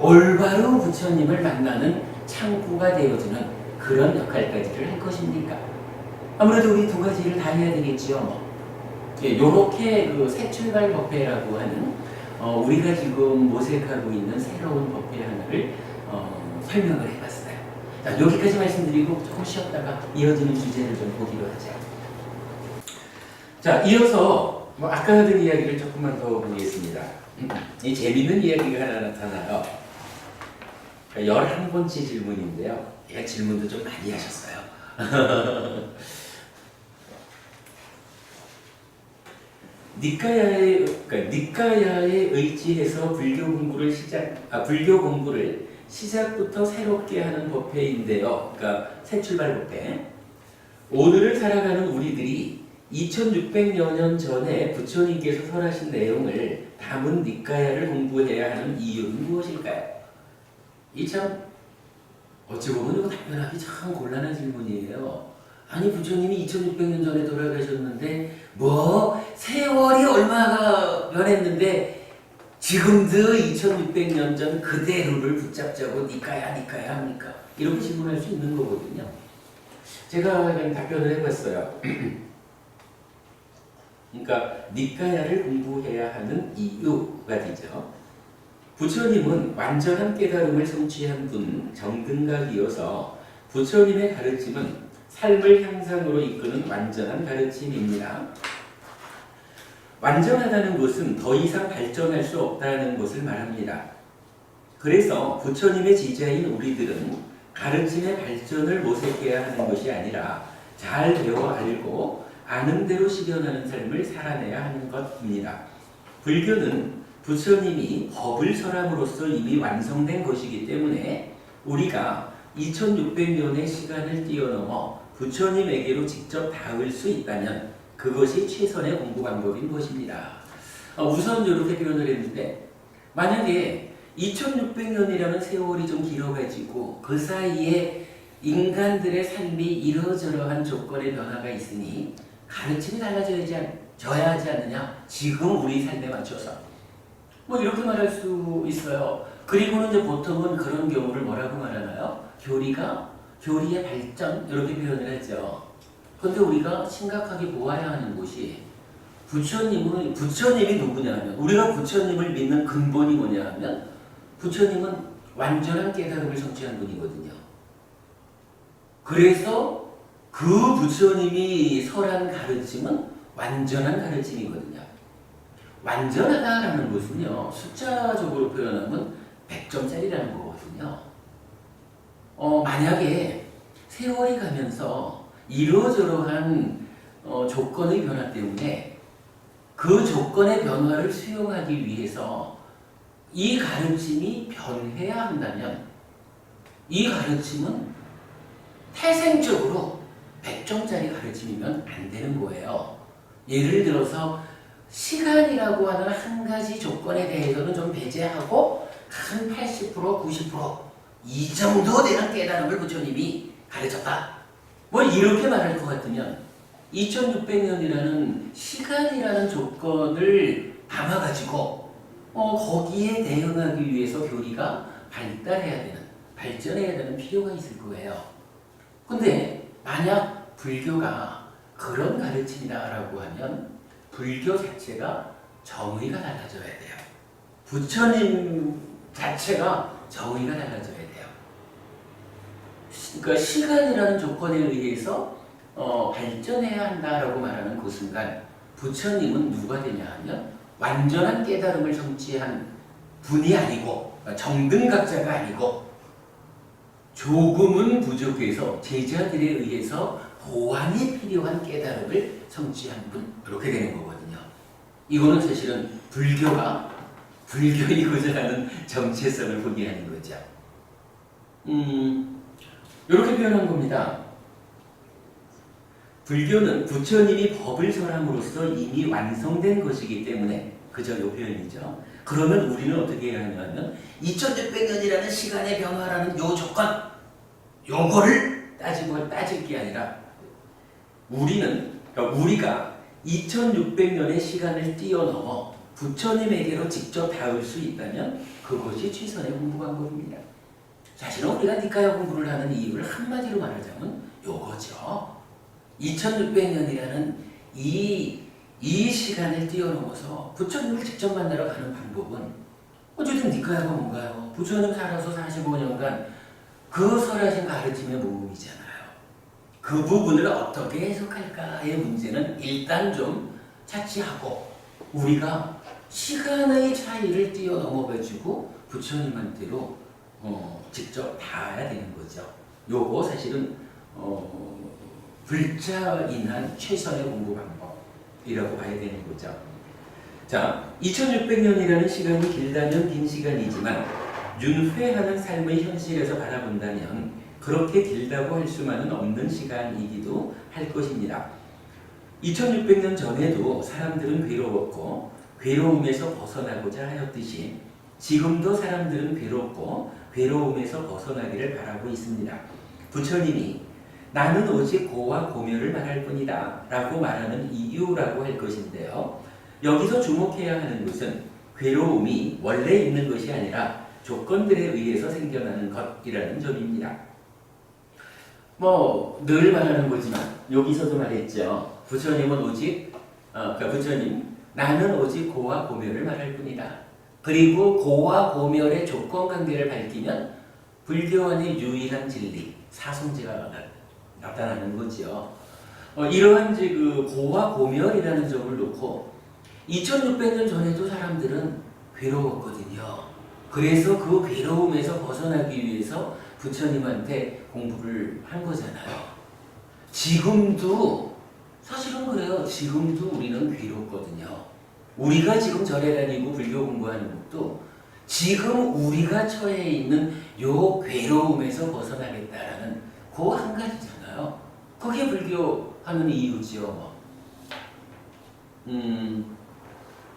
올바로 부처님을 만나는 창구가 되어주는 그런 역할까지를 할 것입니까? 아무래도 우리 두 가지를 다 해야 되겠지요. 요렇게 그 새출발 법회라고 하는 우리가 지금 모색하고 있는 새로운 법회 하나를 설명을 해봤어요. 자, 여기까지 말씀드리고 조금 쉬었다가 이어지는 주제를 좀 보기로 하죠. 자, 이어서 아까 하던 이야기를 조금만 더 보겠습니다. 이 재밌는 이야기가 하나 나타나요. 11번째 질문인데요. 얘가 질문도 좀 많이 하셨어요. 니까야에 의지해서 불교 공부를 시작부터 새롭게 하는 법회인데요. 그러니까 새출발 법회. 오늘을 살아가는 우리들이 2600여 년 전에 부처님께서 설하신 내용을 담은 니까야를 공부해야 하는 이유는 무엇일까요? 이 참 어찌 보면 이거 답변하기 참 곤란한 질문이에요. 아니 부처님이 2600년 전에 돌아가셨는데 세월이 얼마가 변했는데 지금도 2600년 전 그대로를 붙잡자고 니까야 합니까? 이렇게 질문할 수 있는 거거든요. 제가 그냥 답변을 해봤어요. 그러니까 니까야를 공부해야 하는 이유가 되죠. 부처님은 완전한 깨달음을 성취한 분, 정등각이어서 부처님의 가르침은 삶을 향상으로 이끄는 완전한 가르침입니다. 완전하다는 것은 더 이상 발전할 수 없다는 것을 말합니다. 그래서 부처님의 제자인 우리들은 가르침의 발전을 모색해야 하는 것이 아니라 잘 배워 알고 아는 대로 실현하는 삶을 살아내야 하는 것입니다. 불교는 부처님이 법을 설함으로써 이미 완성된 것이기 때문에 우리가 2600년의 시간을 뛰어넘어 부처님에게로 직접 닿을 수 있다면 그것이 최선의 공부 방법인 것입니다. 우선 이렇게 표현을 했는데 만약에 2600년이라는 세월이 좀 길어가지고 그 사이에 인간들의 삶이 이러저러한 조건의 변화가 있으니 가르침이 달라져야 하지 않느냐? 지금 우리 삶에 맞춰서 뭐 이렇게 말할 수 있어요. 그리고는 이제 보통은 그런 경우를 뭐라고 말하나요? 교리의 발전 이렇게 표현을 하죠. 그런데 우리가 심각하게 보아야 하는 것이 부처님이 누구냐 하면 우리가 부처님을 믿는 근본이 뭐냐 하면 부처님은 완전한 깨달음을 성취한 분이거든요. 그래서 그 부처님이 설한 가르침은 완전한 가르침이거든요. 완전하다라는 것은요, 숫자적으로 표현하면 100점짜리라는 거거든요. 만약에 세월이 가면서 이러저러한 조건의 변화 때문에 그 조건의 변화를 수용하기 위해서 이 가르침이 변해야 한다면 이 가르침은 태생적으로 100점짜리 가르침이면 안 되는 거예요. 예를 들어서 시간이라고 하는 한 가지 조건에 대해서는 좀 배제하고 한 80%, 90%이 정도 되는 깨달음을 부처님이 가르쳤다. 뭐 이렇게 말할 것 같으면 2600년이라는 시간이라는 조건을 담아가지고 거기에 대응하기 위해서 교리가 발전해야 되는 필요가 있을 거예요. 근데 만약 불교가 그런 가르침이다라고 하면 불교 자체가 정의가 달라져야 돼요. 부처님 자체가 정의가 달라져야 돼요. 그러니까 시간이라는 조건에 의해서 발전해야 한다라고 말하는 그 순간 부처님은 누가 되냐 하면 완전한 깨달음을 성취한 분이 아니고 정등각자가 아니고 조금은 부족해서 제자들에 의해서 보완이 필요한 깨달음을 성취한 분 이렇게 되는 거거든요. 이거는 사실은 불교이고자 하는 정체성을 포기하는 거죠. 이렇게 표현한 겁니다. 불교는 부처님이 법을 설함으로써 이미 완성된 것이기 때문에 그저 이 표현이죠. 그러면 우리는 어떻게 해야 하냐면 2600년이라는 시간의 변화라는 요 조건 요거를 따질 게 아니라 우리가 2600년의 시간을 뛰어넘어 부처님에게로 직접 닿을 수 있다면 그것이 최선의 공부 방법입니다. 사실은 우리가 니까야 공부를 하는 이유를 한마디로 말하자면 요거죠. 2600년이라는 이 시간을 뛰어넘어서 부처님을 직접 만나러 가는 방법은 어쨌든 니까야가 뭔가요? 부처님 살아서 45년간 그 설하신 가르침의 모음이잖아요. 그 부분을 어떻게 해석할까의 문제는 일단 좀 차치하고 우리가 시간의 차이를 뛰어넘어가지고 부처님한테로 직접 닿아야 되는 거죠. 요거 사실은 불자인한 최선의 공부 방법이라고 봐야 되는 거죠. 자, 2600년이라는 시간이 길다면 긴 시간이지만 윤회하는 삶의 현실에서 바라본다면 그렇게 길다고 할 수만은 없는 시간이기도 할 것입니다. 2600년 전에도 사람들은 괴로웠고 괴로움에서 벗어나고자 하였듯이 지금도 사람들은 괴롭고 괴로움에서 벗어나기를 바라고 있습니다. 부처님이 나는 오직 고와 고멸을 말할 뿐이다 라고 말하는 이유라고 할 것인데요. 여기서 주목해야 하는 것은 괴로움이 원래 있는 것이 아니라 조건들에 의해서 생겨나는 것이라는 점입니다. 늘 말하는 거지만 여기서도 말했죠. 부처님은 오직 그러니까 부처님 나는 오직 고와 고멸을 말할 뿐이다. 그리고 고와 고멸의 조건 관계를 밝히면 불교 안의 유일한 진리 사성제가 나타나는 거죠. 이러한 그 고와 고멸이라는 점을 놓고 2600년 전에도 사람들은 괴로웠거든요. 그래서 그 괴로움에서 벗어나기 위해서 부처님한테 공부를 한 거잖아요. 지금도 사실은 그래요. 지금도 우리는 괴롭거든요. 우리가 지금 절에 다니고 불교 공부하는 것도 지금 우리가 처해 있는 요 괴로움에서 벗어나겠다라는 그 한 가지잖아요. 그게 불교 하는 이유지요.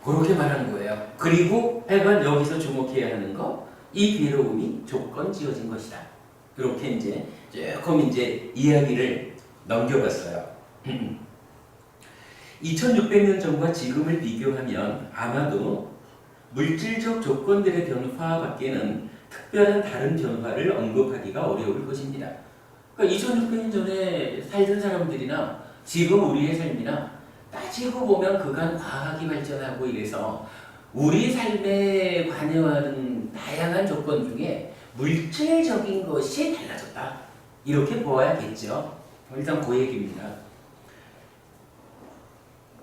그렇게 말하는 거예요. 그리고 하여간 여기서 주목해야 하는 거, 이 괴로움이 조건 지어진 것이다. 이렇게 이제 조금 이야기를 넘겨봤어요. 2600년 전과 지금을 비교하면 아마도 물질적 조건들의 변화밖에는 특별한 다른 변화를 언급하기가 어려울 것입니다. 그러니까 2600년 전에 살던 사람들이나 지금 우리의 삶이나 따지고 보면 그간 과학이 발전하고 이래서 우리 삶에 관여하는 다양한 조건 중에 물질적인 것이 달라졌다. 이렇게 보아야겠죠. 일단 그 얘기입니다.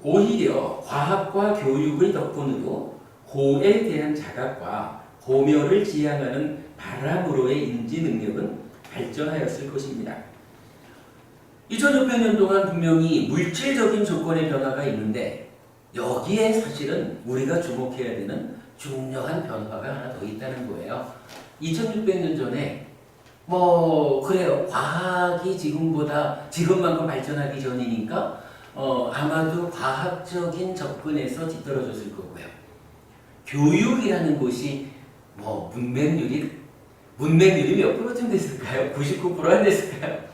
오히려 과학과 교육의 덕분으로 고에 대한 자각과 고멸을 지향하는 바람으로의 인지 능력은 발전하였을 것입니다. 2600년 동안 분명히 물질적인 조건의 변화가 있는데 여기에 사실은 우리가 주목해야 되는 중요한 변화가 하나 더 있다는 거예요. 2600년 전에 그래요. 과학이 지금만큼 발전하기 전이니까 아마도 과학적인 접근에서 뒤떨어졌을 거고요. 교육이라는 것이 문맹률이 몇 프로쯤 됐을까요? 99% 안 됐을까요?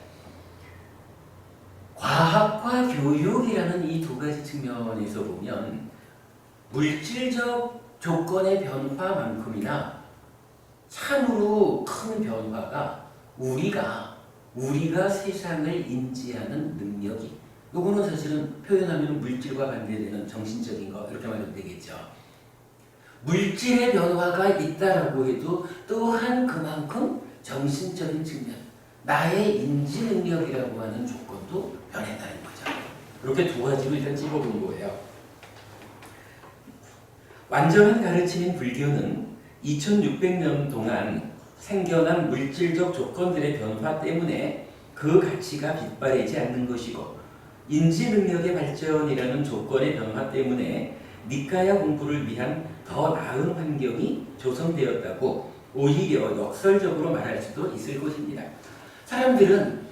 과학과 교육이라는 이 두 가지 측면에서 보면 물질적 조건의 변화만큼이나 참으로 큰 변화가 우리가 세상을 인지하는 능력이 요거는 사실은 표현하면 물질과 반대되는 정신적인 거 이렇게 말하면 되겠죠. 물질의 변화가 있다라고 해도 또한 그만큼 정신적인 측면 나의 인지 능력이라고 하는 조건도 변했다는 거죠. 이렇게 두 가지로 일단 찝어본 거예요. 완전한 가르침인 불교는 2600년 동안 생겨난 물질적 조건들의 변화 때문에 그 가치가 빗발하지 않는 것이고 인지 능력의 발전이라는 조건의 변화 때문에 니카야 공부를 위한 더 나은 환경이 조성되었다고 오히려 역설적으로 말할 수도 있을 것입니다. 사람들은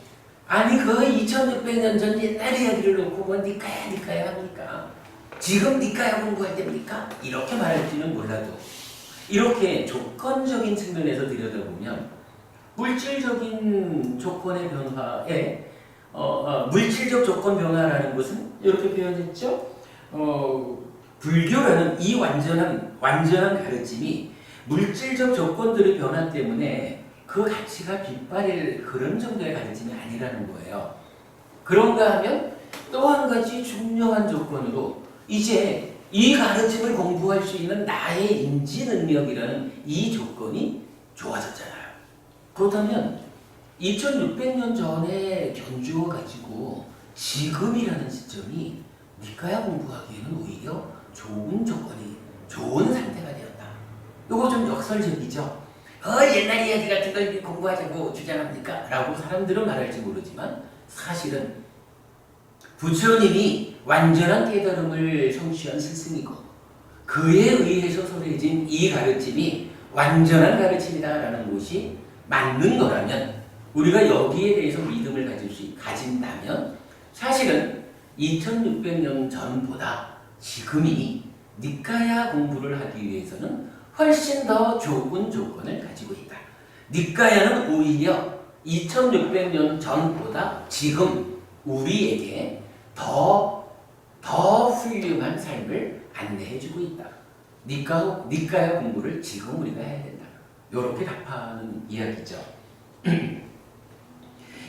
아니 그 2600년 전 옛날 이야기를 놓고 니카야 합니까? 지금 니카야 공부할 때입니까? 이렇게 말할지는 몰라도 이렇게 조건적인 측면에서 들여다보면 물질적인 조건의 변화에 물질적 조건 변화라는 것은 이렇게 표현했죠. 불교라는 이 완전한 가르침이 물질적 조건들의 변화 때문에 그 가치가 빗발릴 그런 정도의 가르침이 아니라는 거예요. 그런가 하면 또 한 가지 중요한 조건으로 이제 이 가르침을 공부할 수 있는 나의 인지 능력이라는 이 조건이 좋아졌잖아요. 그렇다면 2600년 전에 견주어 가지고 지금이라는 시점이 니카야 공부하기에는 오히려 좋은 상태가 되었다. 이거 좀 역설적이죠. 옛날 이야기 같은 걸 공부하자고 주장합니까? 라고 사람들은 말할지 모르지만 사실은 부처님이 완전한 깨달음을 성취한 스승이고 그에 의해서 설해진 이 가르침이 완전한 가르침이다라는 것이 맞는 거라면 우리가 여기에 대해서 믿음을 가진다면 사실은 2600년 전보다 지금이 니카야 공부를 하기 위해서는 훨씬 더 좋은 조건을 가지고 있다. 니카야는 오히려 2600년 전보다 지금 우리에게 더 훌륭한 삶을 안내해주고 있다. 니까야 공부를 지금 우리가 해야 된다. 이렇게 답하는 이야기죠.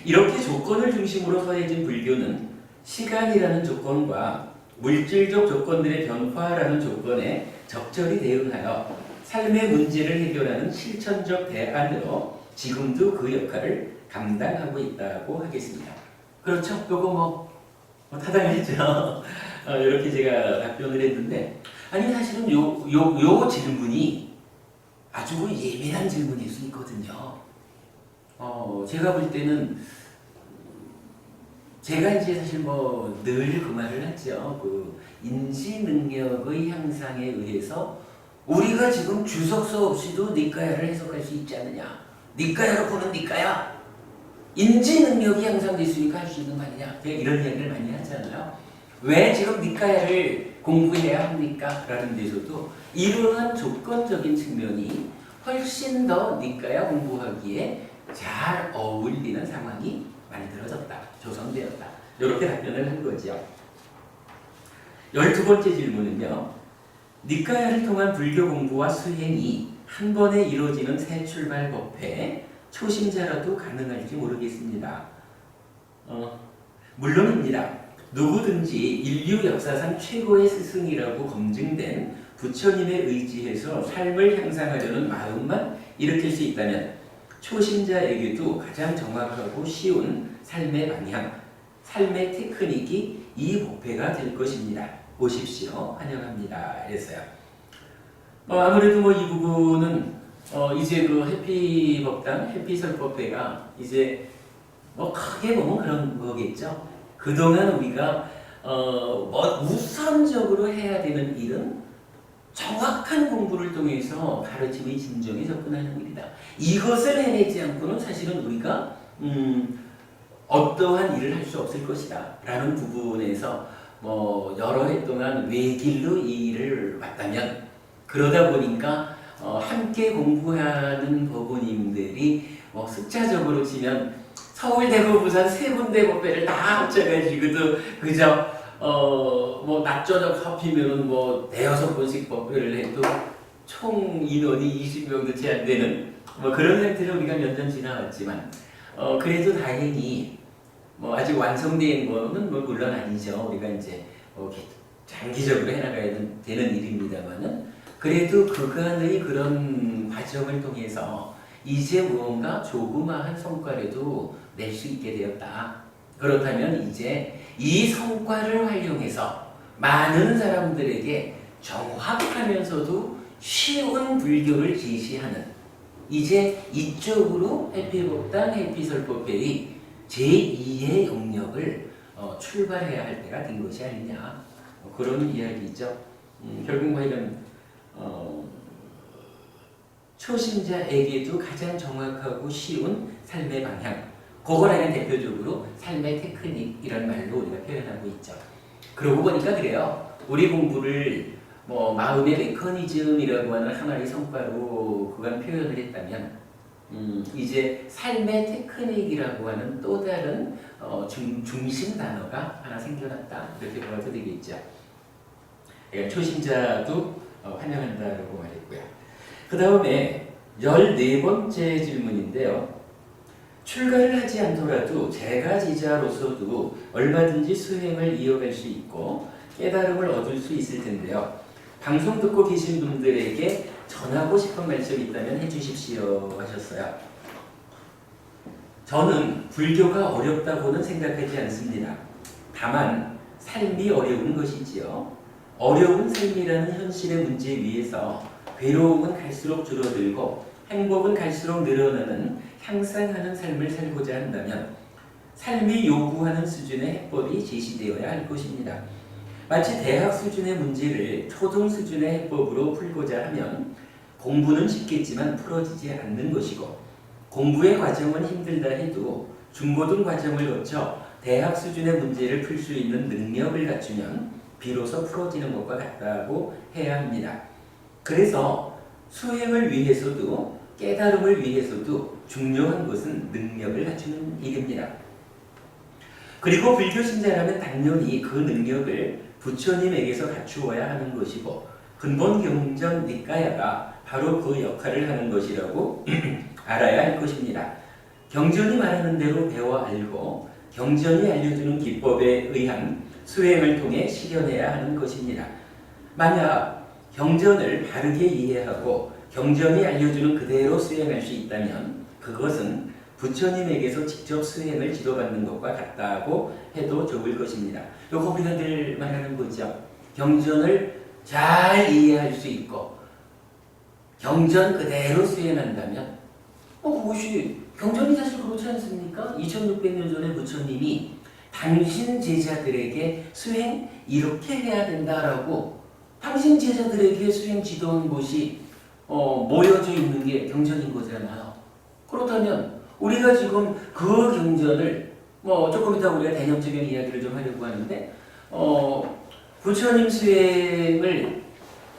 이렇게 조건을 중심으로 서해진 불교는 시간이라는 조건과 물질적 조건들의 변화라는 조건에 적절히 대응하여 삶의 문제를 해결하는 실천적 대안으로 지금도 그 역할을 감당하고 있다고 하겠습니다. 그렇죠? 요거 뭐 타당하죠? 이렇게 제가 답변을 했는데, 아니 사실은 요 질문이 아주 예민한 질문일 수 있거든요. 제가 볼 때는 제가 이제 사실 늘 그 말을 하죠. 그 인지 능력의 향상에 의해서 우리가 지금 주석서 없이도 니까야를 해석할 수 있지 않느냐. 니까야로 보는 니까야. 인지 능력이 향상됐으니까 할 수 있는 거 아니냐. 제가 이런 이야기를 많이 하잖아요. 왜 지금 니까야를 공부해야 합니까? 라는 데서도 이러한 조건적인 측면이 훨씬 더 니까야 공부하기에 잘 어울리는 상황이 만들어졌다. 조성되었다. 이렇게 답변을 한 거죠. 12번째 질문은요. 니까야를 통한 불교 공부와 수행이 한 번에 이루어지는 새 출발 법회 초심자라도 가능할지 모르겠습니다. 물론입니다. 누구든지 인류 역사상 최고의 스승이라고 검증된 부처님에 의지해서 삶을 향상하려는 마음만 일으킬 수 있다면 초심자에게도 가장 정확하고 쉬운 삶의 방향, 삶의 테크닉이 이 법회가 될 것입니다. 오십시오. 환영합니다. 이랬어요. 아무래도 이 부분은 이제 그 해피법당, 해피설법회가 이제 크게 보면 그런 거겠죠. 그동안 우리가 우선적으로 해야 되는 일은 정확한 공부를 통해서 가르침의 진정에 접근하는 일이다. 이것을 해내지 않고는 사실은 우리가 어떠한 일을 할 수 없을 것이다 라는 부분에서 여러 해 동안 외길로 이 일을 왔다면, 그러다 보니까 함께 공부하는 법원님들이 숫자적으로 치면 서울대구 부산 세 군데 법회를 다 합쳐가지고도 그저 낮 저녁 합히면은 5-6번씩 법회를 해도 총 인원이 20명도 채 안 되는 그런 상태로 우리가 몇 년 지나왔지만, 그래도 다행히 아직 완성된 거는 물론 아니죠. 우리가 이제 장기적으로 해나가야 되는 일입니다만은, 그래도 그간의 그런 과정을 통해서 이제 무언가 조그마한 성과라도 낼 수 있게 되었다. 그렇다면 이제 이 성과를 활용해서 많은 사람들에게 정확하면서도 쉬운 불교를 제시하는, 이제 이쪽으로 해피법당, 해피설법회의 제2의 영역을 출발해야 할 때가 된 것이 아니냐, 그런 이야기죠. 결국 이런 초심자에게도 가장 정확하고 쉬운 삶의 방향, 그거라는 대표적으로 삶의 테크닉 이런 말로 우리가 표현하고 있죠. 그러고 보니까 그래요. 우리 공부를 마음의 메커니즘이라고 하는 하나의 성과로 그간 표현을 했다면, 이제 삶의 테크닉이라고 하는 또 다른 중심 단어가 하나 생겨났다. 이렇게 봐도 되겠죠. 초심자도 환영한다라고 말했고요. 그 다음에 14번째 질문인데요. 출가를 하지 않더라도 제가지자로서도 얼마든지 수행을 이어갈 수 있고 깨달음을 얻을 수 있을 텐데요. 방송 듣고 계신 분들에게 전하고 싶은 말씀이 있다면 해주십시오 하셨어요. 저는 불교가 어렵다고는 생각하지 않습니다. 다만 삶이 어려운 것이지요. 어려운 삶이라는 현실의 문제 위에서 괴로움은 갈수록 줄어들고 행복은 갈수록 늘어나는 향상하는 삶을 살고자 한다면 삶이 요구하는 수준의 해법이 제시되어야 할 것입니다. 마치 대학 수준의 문제를 초등 수준의 해법으로 풀고자 하면 공부는 쉽겠지만 풀어지지 않는 것이고, 공부의 과정은 힘들다 해도 중고등 과정을 거쳐 대학 수준의 문제를 풀 수 있는 능력을 갖추면 비로소 풀어지는 것과 같다고 해야 합니다. 그래서 수행을 위해서도 깨달음을 위해서도 중요한 것은 능력을 갖추는 일입니다. 그리고 불교 신자라면 당연히 그 능력을 부처님에게서 갖추어야 하는 것이고, 근본 경전 니까야가 바로 그 역할을 하는 것이라고 알아야 할 것입니다. 경전이 말하는 대로 배워 알고 경전이 알려주는 기법에 의한 수행을 통해 실현해야 하는 것입니다. 만약 경전을 바르게 이해하고 경전이 알려주는 그대로 수행할 수 있다면 그것은 부처님에게서 직접 수행을 지도받는 것과 같다고 해도 좋을 것입니다. 요거 우리가 늘 말하는 거죠. 경전을 잘 이해할 수 있고 경전 그대로 수행한다면 그것이 경전이 사실 그렇지 않습니까? 2600년 전에 부처님이 당신 제자들에게 수행 이렇게 해야 된다라고 당신 제자들에게 수행 지도한 곳이 모여져 있는 게 경전인 거잖아요. 그렇다면 우리가 지금 그 경전을 조금 이따 우리가 대념적인 이야기를 좀 하려고 하는데 부처님 수행을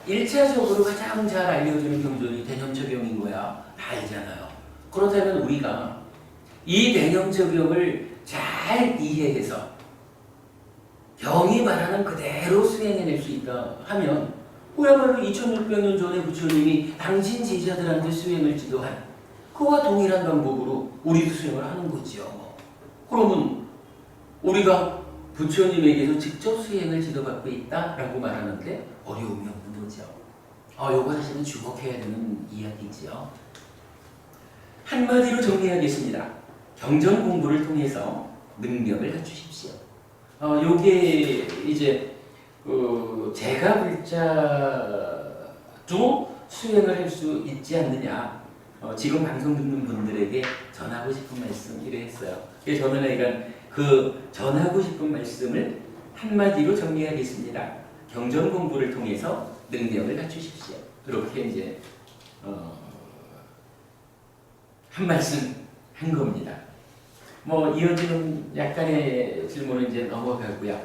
1차적으로 가장 잘 알려주는 경전이 대념적용인 거야. 다 알잖아요. 그렇다면 우리가 이 대념적용을 잘 이해해서 경이 말하는 그대로 수행해낼 수 있다 하면 그야말로 2600년 전에 부처님이 당신 제자들한테 수행을 지도한 그와 동일한 방법으로 우리도 수행을 하는 거죠. 그러면 우리가 부처님에게서 직접 수행을 지도받고 있다라고 말하는데 어려움이 없는 거죠. 요거 사실은 주목해야 되는 이야기지요. 한마디로 정리하겠습니다. 경전 공부를 통해서 능력을 갖추십시오. 요게 이제 제가 불자도 수행을 할 수 있지 않느냐. 지금 방송 듣는 분들에게 전하고 싶은 말씀 이래 했어요. 그래서 저는 그러니까 그 전하고 싶은 말씀을 한마디로 정리하겠습니다. 경전 공부를 통해서 능력을 갖추십시오. 그렇게 이제 한 말씀 한 겁니다. 이어지는 약간의 질문은 이제 넘어가고요.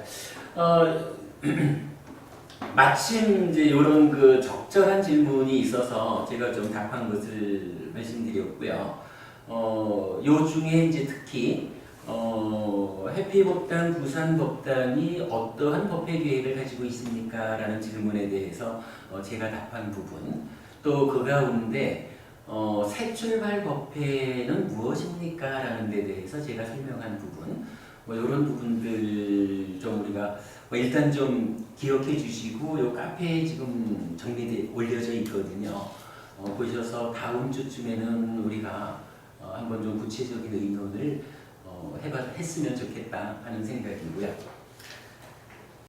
마침 이제 이런 그 적절한 질문이 있어서 제가 좀 답한 것을 말씀드렸고요. 요 중에 이제 특히 해피법당, 부산법당이 어떠한 법회 계획을 가지고 있습니까? 라는 질문에 대해서 제가 답한 부분, 또 그 가운데 새 출발 법회는 무엇입니까? 라는 데 대해서 제가 설명한 부분, 이런 부분들 좀 우리가 일단 좀 기억해 주시고 요 카페에 지금 정리돼 올려져 있거든요. 보셔서 다음 주쯤에는 우리가 한번 좀 구체적인 의논을 했으면 좋겠다 하는 생각이고요.